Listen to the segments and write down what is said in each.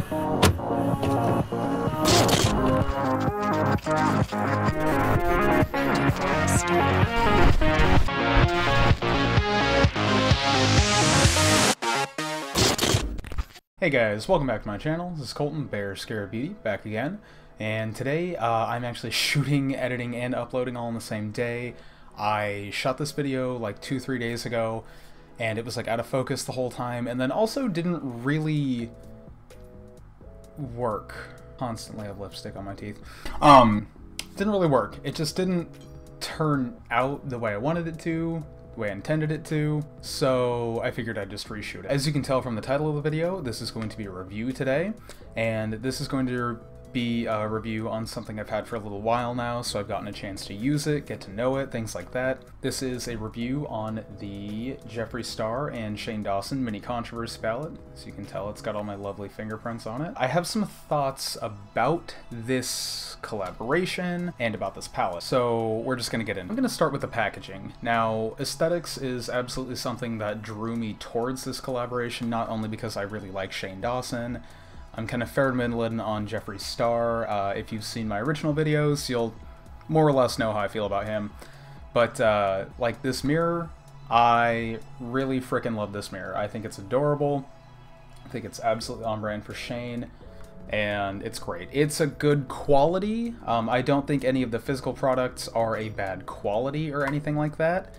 Hey guys, welcome back to my channel. This is Colton, Bear Scarab Beauty, back again. And today I'm actually shooting, editing, and uploading all on the same day. I shot this video like 2-3 days ago, and it was like out of focus the whole time, and then also didn't really work. Constantly have lipstick on my teeth. Didn't really work. It just didn't turn out the way I wanted it to, the way I intended it to, so I figured I'd just reshoot it. As you can tell from the title of the video, this is going to be a review today, and this is going to be a review on something I've had for a little while now, so I've gotten a chance to use it, get to know it, things like that. This is a review on the Jeffree Star and Shane Dawson Mini Controversy palette. As you can tell, it's got all my lovely fingerprints on it. I have some thoughts about this collaboration and about this palette, so we're just gonna get in. I'm gonna start with the packaging. Now, aesthetics is absolutely something that drew me towards this collaboration, not only because I really like Shane Dawson. I'm kind of fair to middling on Jeffree Star. If you've seen my original videos, you'll more or less know how I feel about him. But like this mirror, I really freaking love this mirror. I think it's adorable. I think it's absolutely on brand for Shane, and it's great. It's a good quality. I don't think any of the physical products are a bad quality or anything like that.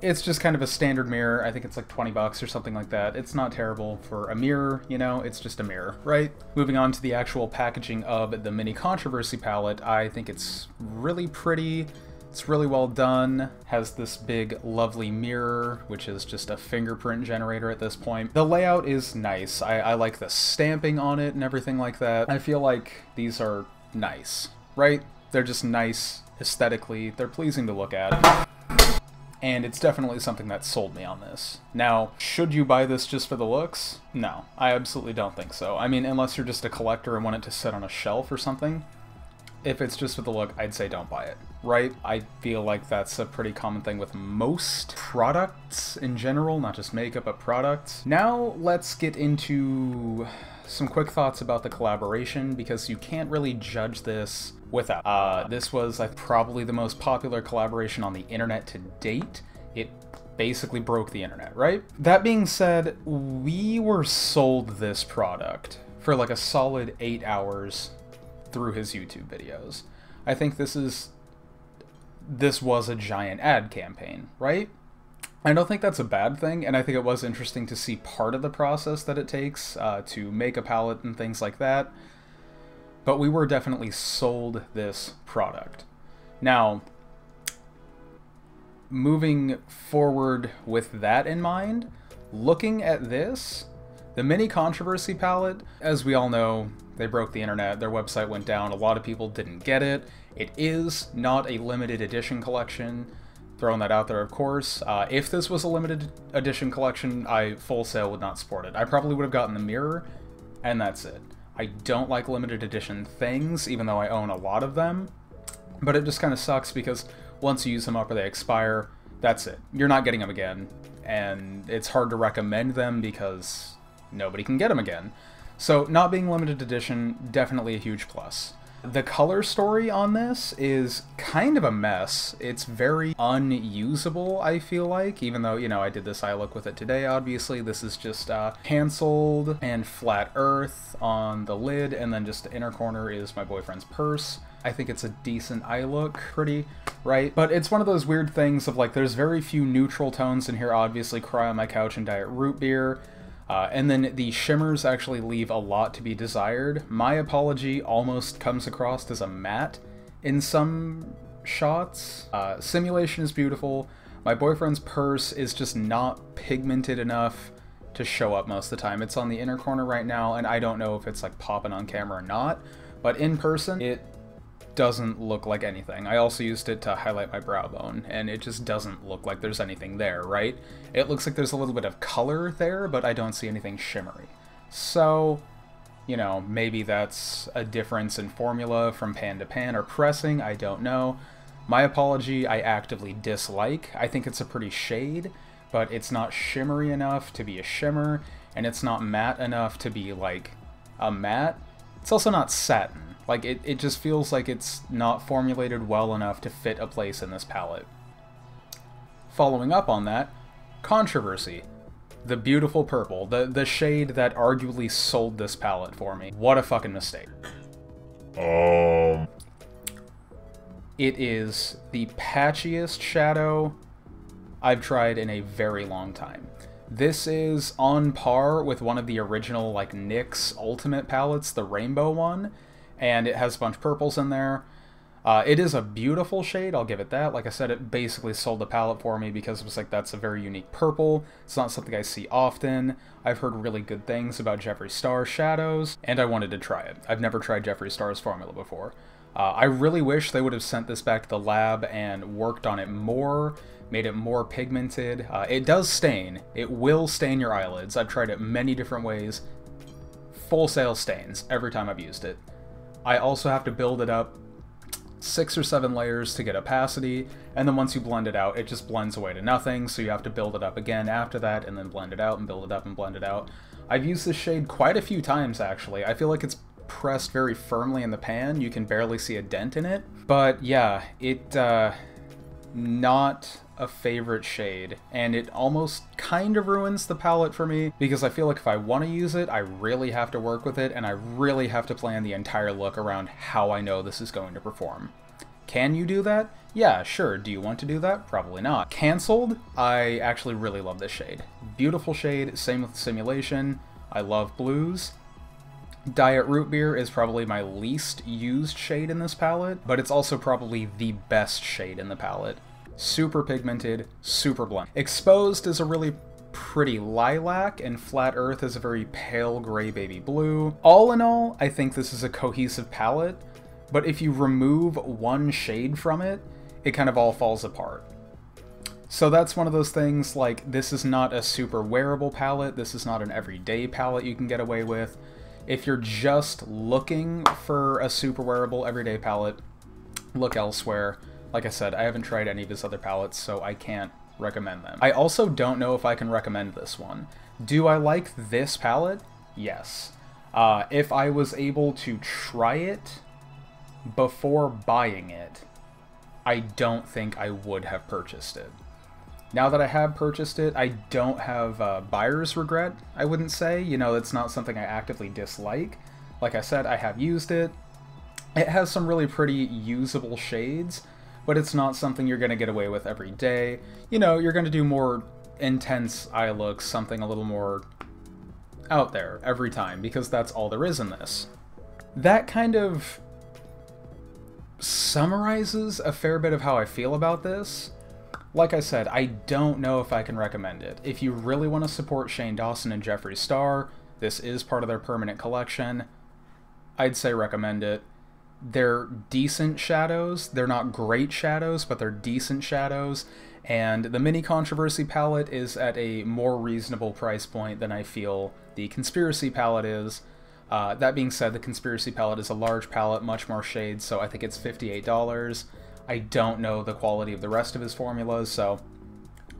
It's just kind of a standard mirror. I think it's like 20 bucks or something like that. It's not terrible for a mirror, you know, it's just a mirror, right? Moving on to the actual packaging of the Mini Controversy palette, I think it's really pretty. It's really well done. Has this big lovely mirror, which is just a fingerprint generator at this point. The layout is nice. I like the stamping on it and everything like that. I feel like these are nice, right? They're just nice aesthetically. They're pleasing to look at. And it's definitely something that sold me on this. Now, should you buy this just for the looks? No, I absolutely don't think so. I mean, unless you're just a collector and want it to sit on a shelf or something. If it's just for the look, I'd say don't buy it, right? I feel like that's a pretty common thing with most products in general, not just makeup, but products. Now, let's get into some quick thoughts about the collaboration, because you can't really judge this without. This was probably the most popular collaboration on the internet to date. It basically broke the internet, right? That being said, we were sold this product for like a solid 8 hours through his YouTube videos. I think this was a giant ad campaign, right? I don't think that's a bad thing, and I think it was interesting to see part of the process that it takes to make a palette and things like that. But we were definitely sold this product. Now, moving forward with that in mind, looking at this, the Mini Controversy palette, as we all know, they broke the internet, their website went down, a lot of people didn't get it. It is not a limited edition collection. Throwing that out there, of course. If this was a limited edition collection, I full sale would not support it. I probably would have gotten the mirror, and that's it. I don't like limited edition things, even though I own a lot of them. But it just kind of sucks because once you use them up or they expire, that's it. You're not getting them again. And it's hard to recommend them because nobody can get them again. So not being limited edition, definitely a huge plus. The color story on this is kind of a mess. It's very unusable, I feel like, even though, you know, I did this eye look with it today, obviously. This is just canceled and flat earth on the lid, and then just the inner corner is my boyfriend's purse. I think it's a decent eye look, pretty, right? But it's one of those weird things of like, there's very few neutral tones in here, obviously. Cry on My Couch and Diet Root Beer. And then the shimmers actually leave a lot to be desired. My Apology almost comes across as a matte in some shots. Simulation is beautiful. My Boyfriend's Purse is just not pigmented enough to show up most of the time. It's on the inner corner right now, and I don't know if it's like popping on camera or not, but in person, it doesn't look like anything. I also used it to highlight my brow bone, and it just doesn't look like there's anything there, right? It looks like there's a little bit of color there, but I don't see anything shimmery. So, you know, maybe that's a difference in formula from pan to pan or pressing, I don't know. My Apology I actively dislike. I think it's a pretty shade, but it's not shimmery enough to be a shimmer, and it's not matte enough to be like a matte. It's also not satin. Like, it just feels like it's not formulated well enough to fit a place in this palette. Following up on that, Controversy. The beautiful purple. The shade that arguably sold this palette for me. What a fucking mistake. It is the patchiest shadow I've tried in a very long time. This is on par with one of the original, like, NYX Ultimate palettes, the rainbow one, and it has a bunch of purples in there. It is a beautiful shade, I'll give it that. Like I said, it basically sold the palette for me because it was like, that's a very unique purple. It's not something I see often. I've heard really good things about Jeffree Star's shadows, and I wanted to try it. I've never tried Jeffree Star's formula before. I really wish they would have sent this back to the lab and worked on it more, made it more pigmented. It does stain. It will stain your eyelids. I've tried it many different ways. Full sail stains every time I've used it. I also have to build it up 6 or 7 layers to get opacity, and then once you blend it out, it just blends away to nothing, so you have to build it up again after that, and then blend it out, and build it up, and blend it out. I've used this shade quite a few times, actually. I feel like it's pressed very firmly in the pan. You can barely see a dent in it. But yeah, not a favorite shade, and it almost kind of ruins the palette for me, because I feel like if I want to use it, I really have to work with it, and I really have to plan the entire look around how I know this is going to perform. Can you do that? Yeah, sure. Do you want to do that? Probably not. Cancelled, I actually really love this shade. Beautiful shade, same with Simulation. I love blues. Diet Root Beer is probably my least used shade in this palette, but it's also probably the best shade in the palette. Super pigmented, super blunt. Exposed is a really pretty lilac, and Flat Earth is a very pale gray baby blue. All in all, I think this is a cohesive palette, but if you remove one shade from it, it kind of all falls apart. So that's one of those things, like, this is not a super wearable palette, this is not an everyday palette you can get away with. If you're just looking for a super wearable everyday palette, look elsewhere. Like I said, I haven't tried any of his other palettes, so I can't recommend them. I also don't know if I can recommend this one. Do I like this palette? Yes. If I was able to try it before buying it, I don't think I would have purchased it. Now that I have purchased it, I don't have buyer's regret, I wouldn't say. You know, it's not something I actively dislike. Like I said, I have used it. It has some really pretty usable shades, but it's not something you're going to get away with every day. You know, you're going to do more intense eye looks, something a little more out there every time, because that's all there is in this. That kind of summarizes a fair bit of how I feel about this. Like I said, I don't know if I can recommend it. If you really want to support Shane Dawson and Jeffree Star, this is part of their permanent collection, I'd say recommend it. They're decent shadows. They're not great shadows, but they're decent shadows. And the Mini Controversy palette is at a more reasonable price point than I feel the Conspiracy palette is. That being said, the Conspiracy palette is a large palette, much more shades, so I think it's $58. I don't know the quality of the rest of his formulas, so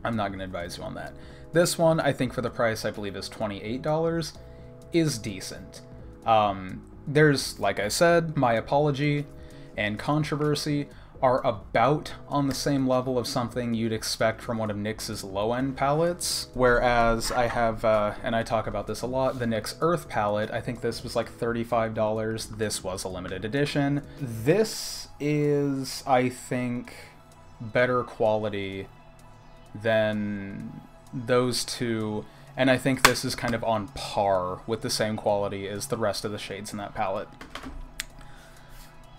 I'm not going to advise you on that. This one, I think for the price, I believe is $28, is decent. There's, like I said, My Apology and Controversy are about on the same level of something you'd expect from one of NYX's low-end palettes, whereas I have, and I talk about this a lot, the NYX Earth palette. I think this was like $35. This was a limited edition. This is, I think, better quality than those two, and I think this is kind of on par with the same quality as the rest of the shades in that palette.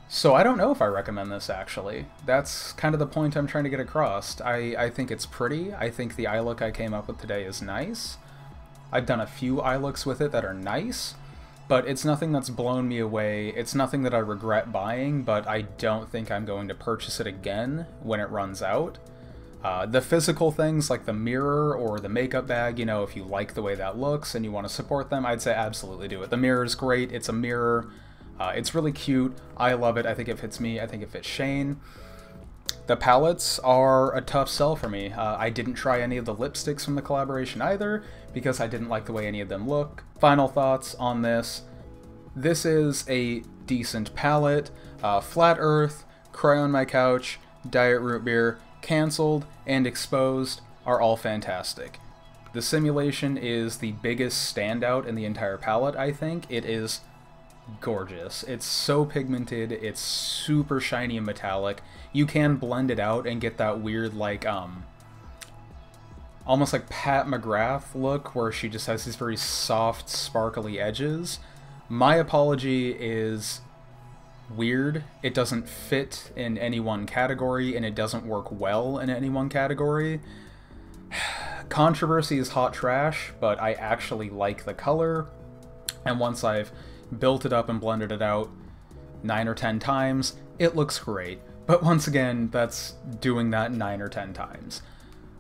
So I don't know if I recommend this, actually. That's kind of the point I'm trying to get across. I think it's pretty. I think the eye look I came up with today is nice. I've done a few eye looks with it that are nice, but it's nothing that's blown me away. It's nothing that I regret buying, but I don't think I'm going to purchase it again when it runs out. The physical things like the mirror or the makeup bag, you know, if you like the way that looks and you want to support them, I'd say absolutely do it. The mirror's great. It's a mirror. It's really cute. I love it. I think it fits me. I think it fits Shane. The palettes are a tough sell for me. I didn't try any of the lipsticks from the collaboration either, because I didn't like the way any of them look. Final thoughts on this. this is a decent palette. Flat Earth, Cry on My Couch, Diet Root Beer, Cancelled, and Exposed are all fantastic. The Simulation is the biggest standout in the entire palette, I think. It is gorgeous. It's so pigmented, it's super shiny and metallic. You can blend it out and get that weird, like, almost like Pat McGrath look, where she just has these very soft, sparkly edges. My apology is weird. It doesn't fit in any one category, and it doesn't work well in any one category. Controversy is hot trash, but I actually like the color, and once I've built it up and blended it out 9 or 10 times, it looks great. But once again, that's doing that 9 or 10 times.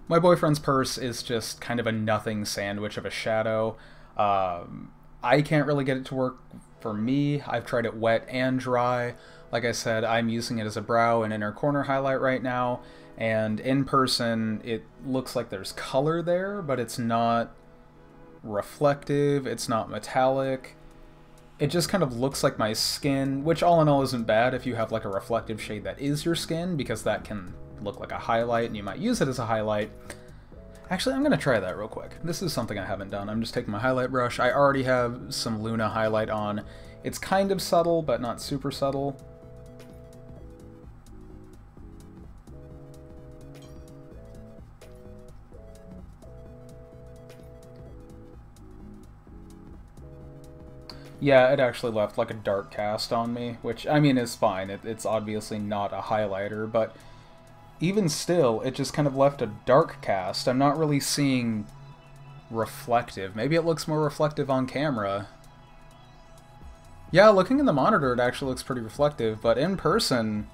My Boyfriend's Purse is just kind of a nothing sandwich of a shadow. I can't really get it to work for me. I've tried it wet and dry. Like I said, I'm using it as a brow and inner corner highlight right now, and in person it looks like there's color there, but it's not reflective, it's not metallic. It just kind of looks like my skin, which all in all isn't bad if you have like a reflective shade that is your skin, because that can look like a highlight and you might use it as a highlight. Actually, I'm going to try that real quick. This is something I haven't done. I'm just taking my highlight brush. I already have some Luna highlight on. It's kind of subtle, but not super subtle. Yeah, it actually left like a dark cast on me, which, I mean, is fine. It's obviously not a highlighter, but even still, it just kind of left a dark cast. I'm not really seeing reflective. Maybe it looks more reflective on camera. Yeah, looking in the monitor, it actually looks pretty reflective, but in person,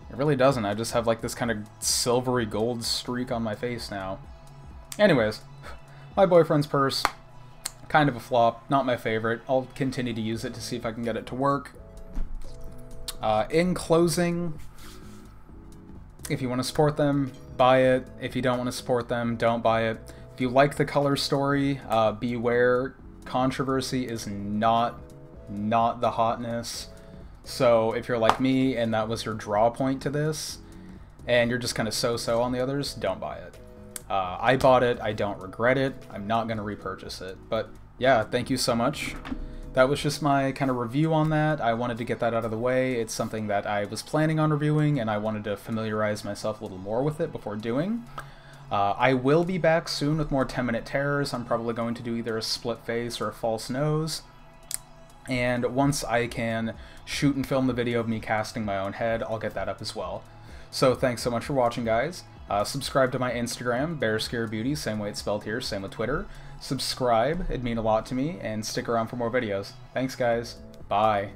it really doesn't. I just have like this kind of silvery gold streak on my face now. Anyways, My Boyfriend's Purse, kind of a flop, not my favorite. I'll continue to use it to see if I can get it to work. In closing, if you want to support them, buy it. If you don't want to support them, don't buy it. If you like the color story, beware. Controversy is not the hotness. So if you're like me and that was your draw point to this, and you're just kind of so-so on the others, don't buy it. I bought it. I don't regret it. I'm not going to repurchase it. But yeah, thank you so much. That was just my kind of review on that. I wanted to get that out of the way. It's something that I was planning on reviewing, and I wanted to familiarize myself a little more with it before doing. I will be back soon with more 10-minute terrors. I'm probably going to do either a split face or a false nose. And once I can shoot and film the video of me casting my own head, I'll get that up as well. So thanks so much for watching, guys. Subscribe to my Instagram, BearScareBeauty, same way it's spelled here, same with Twitter. Subscribe, it'd mean a lot to me, and stick around for more videos. Thanks, guys. Bye.